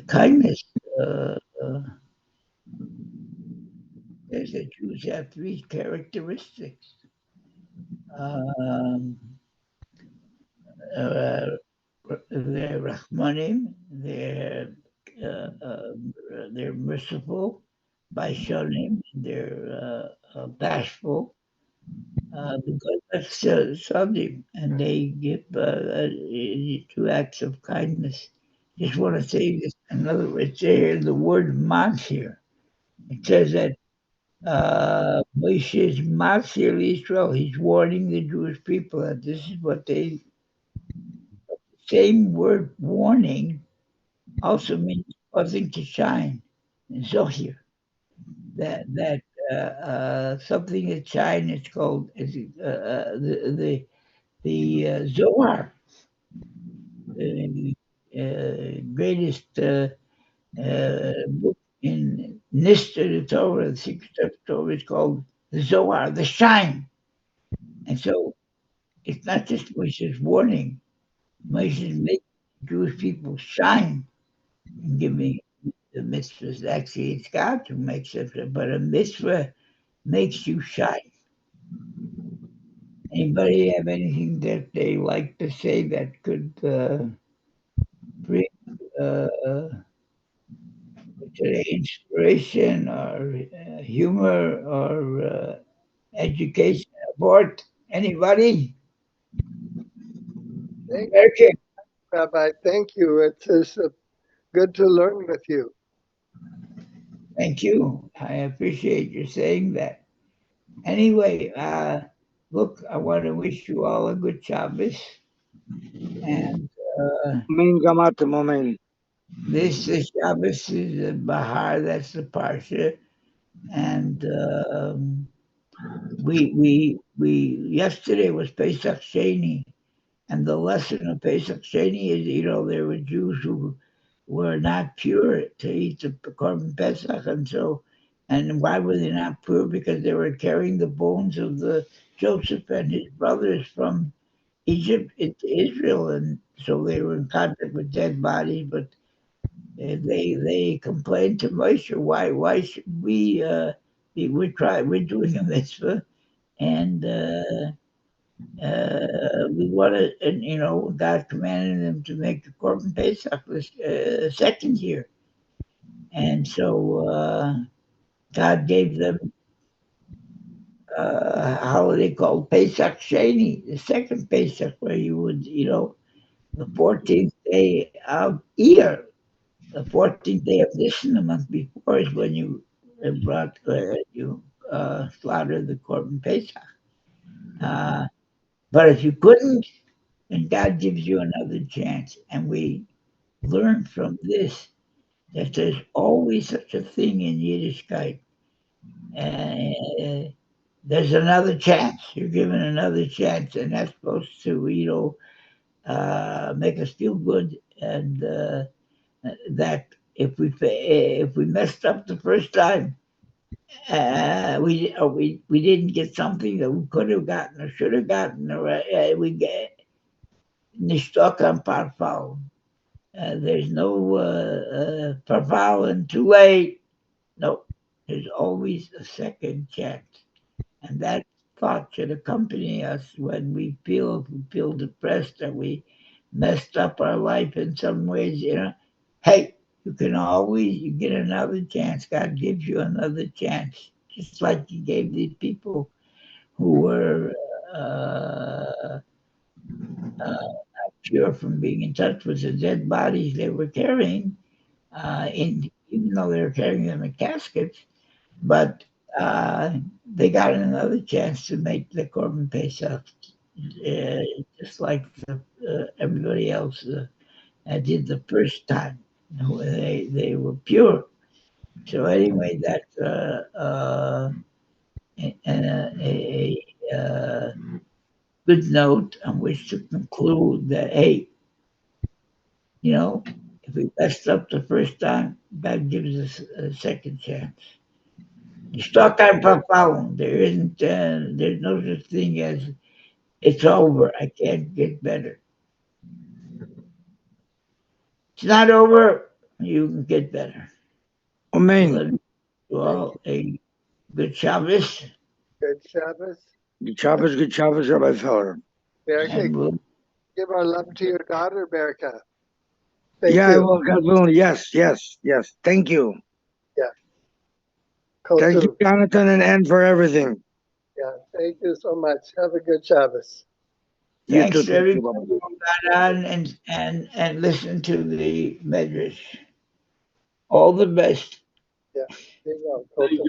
kindness. Uh, uh, the Jews have 3 characteristics. Um, they're Rahmanim, they're merciful, by Shonim, they're bashful, because that's something, and they give 2 acts of kindness. Just want to say this. Another, it's here the word "mas" here. It says that Moshe is Masir Israel. He's warning the Jewish people that this is what they. Same word "warning" also means causing to shine. Zohir. That something that shine is called the Zohar, the greatest book in Nista, the Torah, the secret of the Torah is called the Zohar, the shine. And so it's not just Moshe's warning, Moshe's making Jewish people shine and giving the mitzvahs. Actually, it's God who makes it, but a mitzvah makes you shine. Anybody have anything that they like to say that could bring today inspiration or humor or education aboard? Anybody?
Thank you,
Okay.
Rabbi. Thank you. It's good to learn with you.
Thank you. I appreciate you saying that. Anyway, look, I want to wish you all a good Shabbos. And
Amen, Gamatim, amen.
this Shabbos is the Behar, that's the Parsha. And we yesterday was Pesach Sheni, and the lesson of Pesach Sheni is, there were Jews who were not pure to eat the Korban Pesach, and why were they not pure? Because they were carrying the bones of the Joseph and his brothers from Egypt into Israel, and so they were in contact with dead bodies. But they complained to Moshe, why should we? We're doing a mitzvah, and we want to, and God commanded them to make the Korban Pesach this second year, and so God gave them a holiday called Pesach Sheni, the second Pesach, where you would, the 14th day of Iyar, the 14th day of Nisan, the month before, is when you slaughtered the Korban Pesach. But if you couldn't, then God gives you another chance. And we learn from this that there's always such a thing in Yiddishkeit. There's another chance. You're given another chance, and that's supposed to, make us feel good. And that if we messed up the first time, we didn't get something that we could have gotten or should have gotten, or we get nishtokan parfal. There's no parfal and too late. No, there's always a second chance. And that thought should accompany us when we feel depressed, that we messed up our life in some ways. Hey, you get another chance. God gives you another chance, just like He gave these people who were uh, pure from being in touch with the dead bodies they were carrying. Even though they were carrying them in caskets, but uh, they got another chance to make the Korban Pesach, just like everybody else did the first time. They were pure. So anyway, that's a good note on which to conclude that, hey, if we messed up the first time, God gives us a second chance. Stock and perform. There's no such thing as it's over. I can't get better. It's not over. You can get better. So
Amen.
let me you
Thank you.
all a good Shabbos,
Good Shabbos.
Good Shabbos, Rabbi Feller.
Berka,
and we'll
give our love to your daughter, Berka. Thank
Yeah, I
you.
will, God willing. Yes, yes, yes. Thank you.
Yeah.
Thank you,
Kotu.
Jonathan and Ann, for everything.
Yeah. Thank you so much. Have a good Shabbos.
You
Thanks
too.
to
Thank you.
everybody
Bye-bye.
who got on and listened to the Midrash. All the best.
Yeah. Be well. Kol Tov.